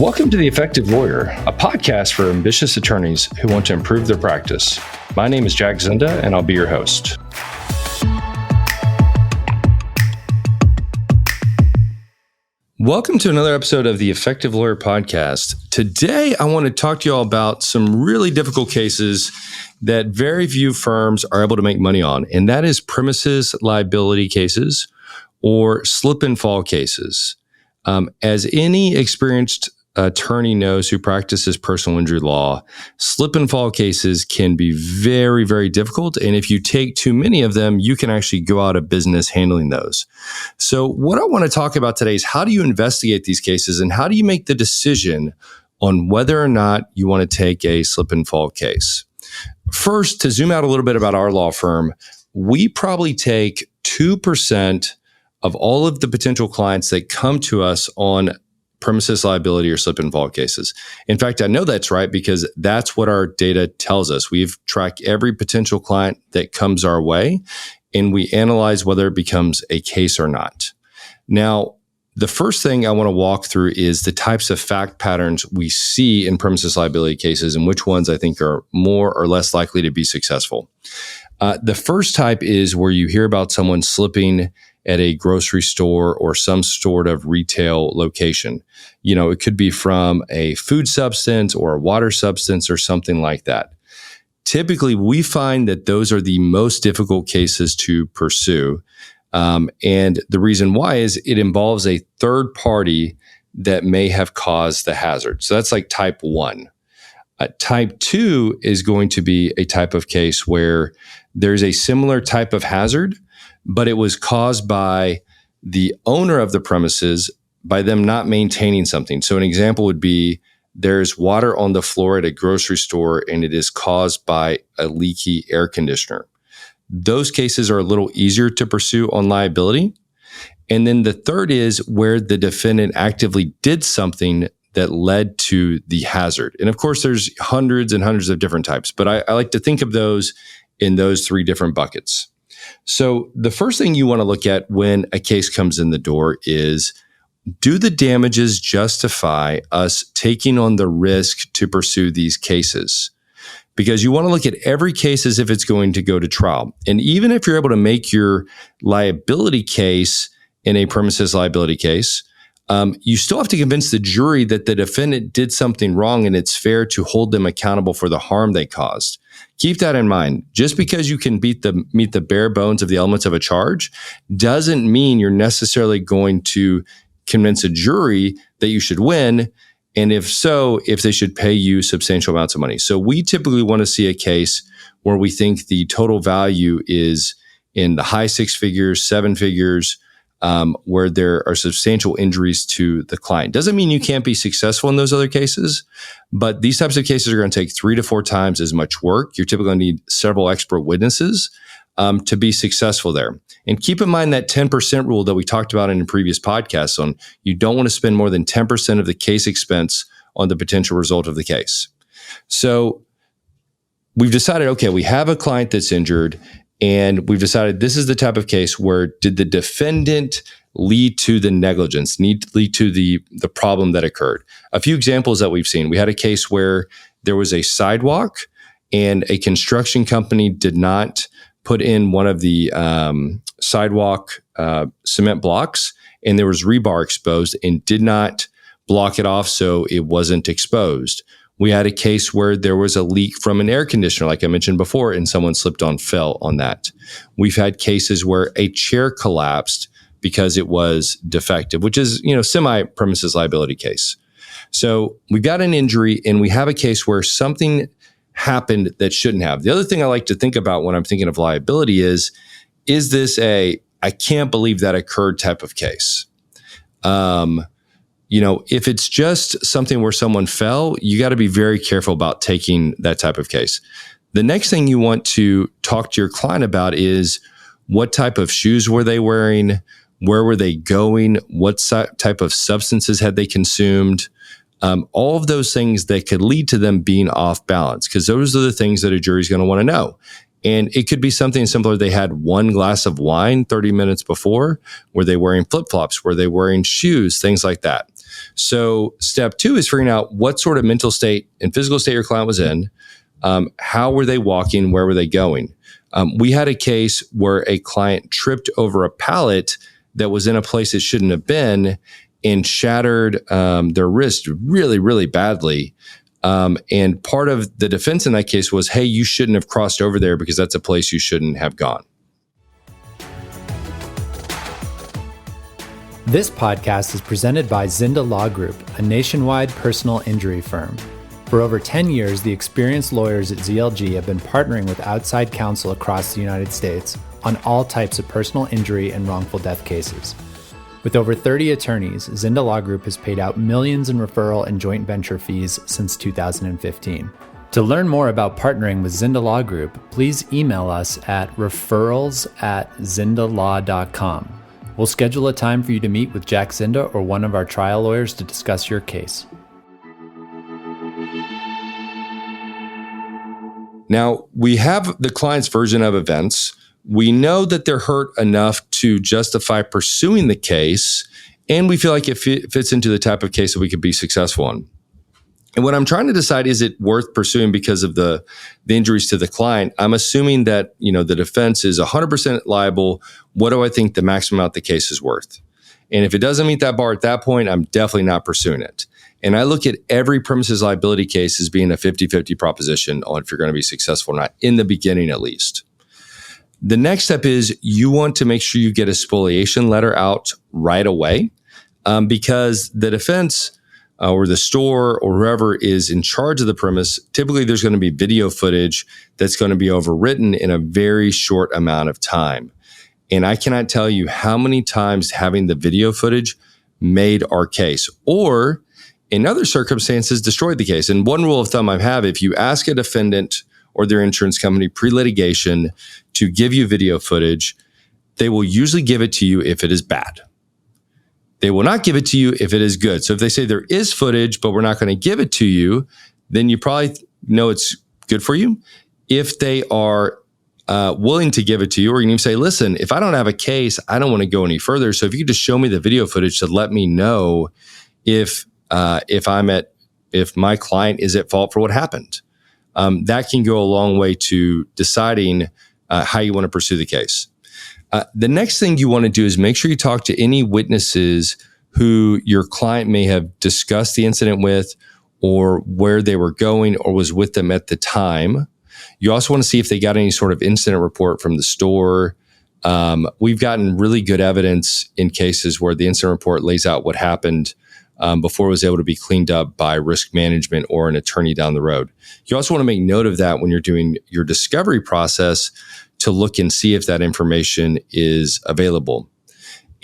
Welcome to The Effective Lawyer, a podcast for ambitious attorneys who want to improve their practice. My name is Jack Zinda, and I'll be your host. Welcome to another episode of the Effective Lawyer podcast. Today, I want to talk to you all about some really difficult cases that very few firms are able to make money on, and that is premises liability cases or slip and fall cases. As any experienced attorney knows who practices personal injury law, slip and fall cases can be very, very difficult. And if you take too many of them, you can actually go out of business handling those. So what I want to talk about today is how do you investigate these cases and how do you make the decision on whether or not you want to take a slip and fall case? First, to zoom out a little bit about our law firm, we probably take 2% of all of the potential clients that come to us on premises liability or slip and fall cases. In fact, I know that's right because that's what our data tells us. We've tracked every potential client that comes our way, and we analyze whether it becomes a case or not. Now, the first thing I want to walk through is the types of fact patterns we see in premises liability cases and which ones I think are more or less likely to be successful. The first type is where you hear about someone slipping at a grocery store or some sort of retail location. You know, it could be from a food substance or a water substance or something like that. Typically, we find that those are the most difficult cases to pursue. And the reason why is it involves a third party that may have caused the hazard. So that's like type 1. Type 2 is going to be a type of case where there's a similar type of hazard, but it was caused by the owner of the premises by them not maintaining something. So an example would be there's water on the floor at a grocery store and it is caused by a leaky air conditioner. Those cases are a little easier to pursue on liability. And then the third is where the defendant actively did something that led to the hazard. And of course, there's hundreds and hundreds of different types, but I like to think of those in those three different buckets. So the first thing you want to look at when a case comes in the door is, do the damages justify us taking on the risk to pursue these cases? Because you want to look at every case as if it's going to go to trial. And even if you're able to make your liability case in a premises liability case, you still have to convince the jury that the defendant did something wrong and it's fair to hold them accountable for the harm they caused. Keep that in mind. Just because you can meet the bare bones of the elements of a charge doesn't mean you're necessarily going to convince a jury that you should win. And if so, if they should pay you substantial amounts of money. So we typically want to see a case where we think the total value is in the high 6 figures, 7 figures, where there are substantial injuries to the client. Doesn't mean you can't be successful in those other cases, but these types of cases are going to take 3 to 4 times as much work. You're typically going to need several expert witnesses to be successful there. And keep in mind that 10% rule that we talked about in a previous podcast on you don't want to spend more than 10% of the case expense on the potential result of the case. So we've decided, okay, we have a client that's injured, and we've decided this is the type of case where did the defendant lead to the negligence, lead to the problem that occurred. A few examples that we've seen. We had a case where there was a sidewalk and a construction company did not put in one of the sidewalk cement blocks, and there was rebar exposed and did not block it off so it wasn't exposed. We had a case where there was a leak from an air conditioner, like I mentioned before, and someone fell on that. We've had cases where a chair collapsed because it was defective, which is, semi-premises liability case. So we've got an injury and we have a case where something happened that shouldn't have. The other thing I like to think about when I'm thinking of liability is this I can't believe that occurred type of case? If it's just something where someone fell, you got to be very careful about taking that type of case. The next thing you want to talk to your client about is what type of shoes were they wearing? Where were they going? What type of substances had they consumed? All of those things that could lead to them being off balance, because those are the things that a jury's going to want to know. And it could be something simpler. They had one glass of wine 30 minutes before. Were they wearing flip-flops? Were they wearing shoes? Things like that. So step 2 is figuring out what sort of mental state and physical state your client was in. How were they walking? Where were they going? We had a case where a client tripped over a pallet that was in a place it shouldn't have been and shattered their wrist really, really badly. And part of the defense in that case was, hey, you shouldn't have crossed over there because that's a place you shouldn't have gone. This podcast is presented by Zinda Law Group, a nationwide personal injury firm. For over 10 years, the experienced lawyers at ZLG have been partnering with outside counsel across the United States on all types of personal injury and wrongful death cases. With over 30 attorneys, Zinda Law Group has paid out millions in referral and joint venture fees since 2015. To learn more about partnering with Zinda Law Group, please email us at referrals@zindalaw.com. We'll schedule a time for you to meet with Jack Zinda or one of our trial lawyers to discuss your case. Now, we have the client's version of events. We know that they're hurt enough to justify pursuing the case, and we feel like it fits into the type of case that we could be successful on. And what I'm trying to decide, is it worth pursuing because of the injuries to the client? I'm assuming that, the defense is 100% liable. What do I think the maximum amount the case is worth? And if it doesn't meet that bar at that point, I'm definitely not pursuing it. And I look at every premises liability case as being a 50-50 proposition on if you're going to be successful or not, in the beginning at least. The next step is you want to make sure you get a spoliation letter out right away, because the defense or the store or whoever is in charge of the premise, typically there's going to be video footage that's going to be overwritten in a very short amount of time. And I cannot tell you how many times having the video footage made our case, or in other circumstances, destroyed the case. And one rule of thumb I have, if you ask a defendant or their insurance company pre-litigation to give you video footage, they will usually give it to you if it is bad. They will not give it to you if it is good. So if they say there is footage, but we're not going to give it to you, then you probably know it's good for you. If they are willing to give it to you, or you can even say, listen, if I don't have a case, I don't want to go any further. So if you could just show me the video footage to let me know if my client is at fault for what happened. That can go a long way to deciding how you want to pursue the case. The next thing you want to do is make sure you talk to any witnesses who your client may have discussed the incident with, or where they were going, or was with them at the time. You also want to see if they got any sort of incident report from the store. We've gotten really good evidence in cases where the incident report lays out what happened before it was able to be cleaned up by risk management or an attorney down the road. You also want to make note of that when you're doing your discovery process, to look and see if that information is available.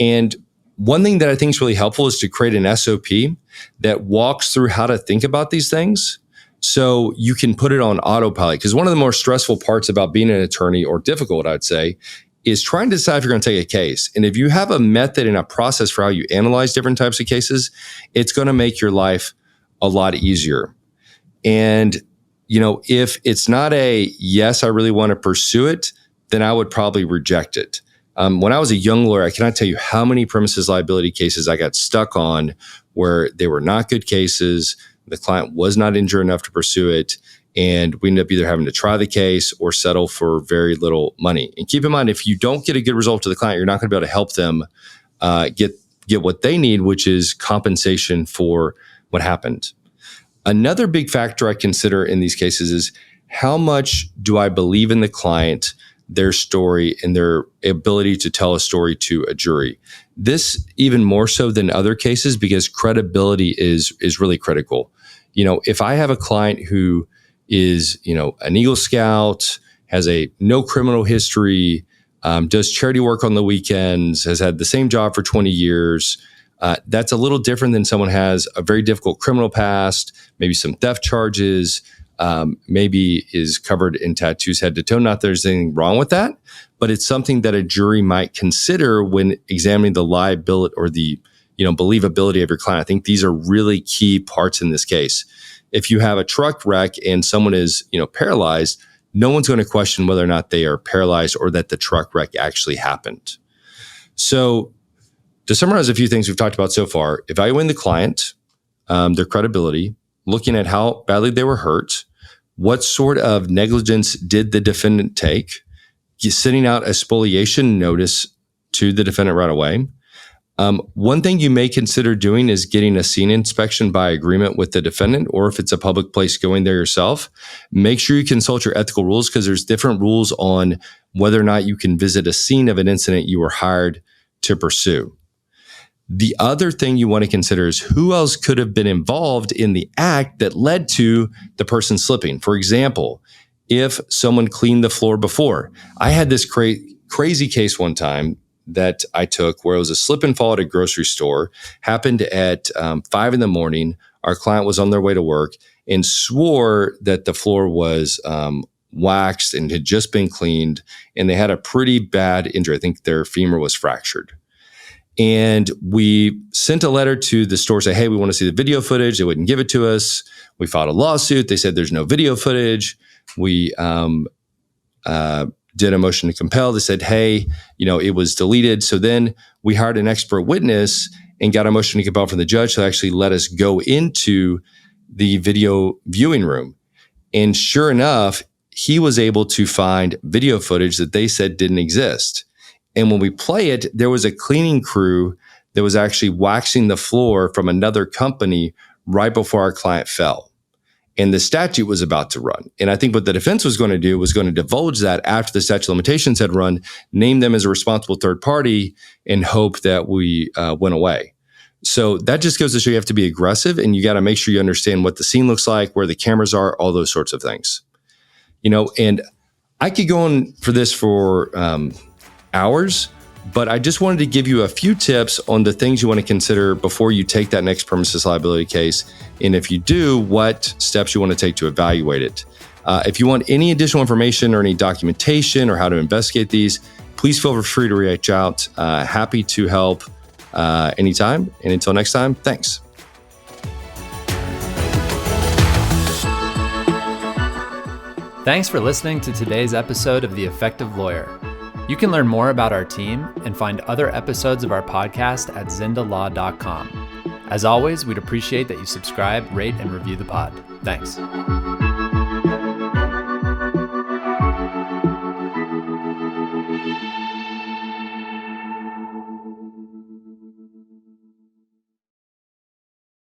And one thing that I think is really helpful is to create an SOP that walks through how to think about these things, so you can put it on autopilot. Because one of the more stressful parts about being an attorney, or difficult, I'd say, is trying to decide if you're going to take a case. And if you have a method and a process for how you analyze different types of cases, it's going to make your life a lot easier. And, if it's not a yes, I really want to pursue it, then I would probably reject it. When I was a young lawyer, I cannot tell you how many premises liability cases I got stuck on where they were not good cases. The client was not injured enough to pursue it, and we ended up either having to try the case or settle for very little money. And keep in mind, if you don't get a good result to the client, you're not going to be able to help them get what they need, which is compensation for what happened. Another big factor I consider in these cases is, how much do I believe in the client, their story, and their ability to tell a story to a jury? This even more so than other cases, because credibility is really critical. If I have a client who is, an Eagle Scout, has no criminal history, does charity work on the weekends, has had the same job for 20 years, that's a little different than someone has a very difficult criminal past, maybe some theft charges, maybe is covered in tattoos head to toe. Not that there's anything wrong with that, but it's something that a jury might consider when examining the liability or the believability of your client. I think these are really key parts in this case. If you have a truck wreck and someone is paralyzed, no one's going to question whether or not they are paralyzed or that the truck wreck actually happened. So to summarize a few things we've talked about so far, evaluating the client, their credibility, looking at how badly they were hurt, what sort of negligence did the defendant take, sending out a spoliation notice to the defendant right away. One thing you may consider doing is getting a scene inspection by agreement with the defendant, or if it's a public place, going there yourself. Make sure you consult your ethical rules, because there's different rules on whether or not you can visit a scene of an incident you were hired to pursue. The other thing you want to consider is who else could have been involved in the act that led to the person slipping. For example, if someone cleaned the floor before. I had this crazy case one time that I took where it was a slip and fall at a grocery store, happened at 5 a.m. Our client was on their way to work and swore that the floor was waxed and had just been cleaned, and they had a pretty bad injury. I think their femur was fractured. And we sent a letter to the store saying, hey, we want to see the video footage. They wouldn't give it to us. We filed a lawsuit. They said there's no video footage. We did a motion to compel. They said, hey, it was deleted. So then we hired an expert witness and got a motion to compel from the judge to actually let us go into the video viewing room. And sure enough, he was able to find video footage that they said didn't exist. And when we play it, there was a cleaning crew that was actually waxing the floor from another company right before our client fell. And the statute was about to run. And I think what the defense was going to do was going to divulge that after the statute of limitations had run, name them as a responsible third party, and hope that we went away. So that just goes to show you have to be aggressive, and you got to make sure you understand what the scene looks like, where the cameras are, all those sorts of things. And I could go on for this for hours, but I just wanted to give you a few tips on the things you want to consider before you take that next premises liability case. And if you do, what steps you want to take to evaluate it. If you want any additional information or any documentation or how to investigate these, please feel free to reach out. Happy to help anytime. And until next time, thanks. Thanks for listening to today's episode of The Effective Lawyer. You can learn more about our team and find other episodes of our podcast at zindalaw.com. As always, we'd appreciate that you subscribe, rate, and review the pod. Thanks.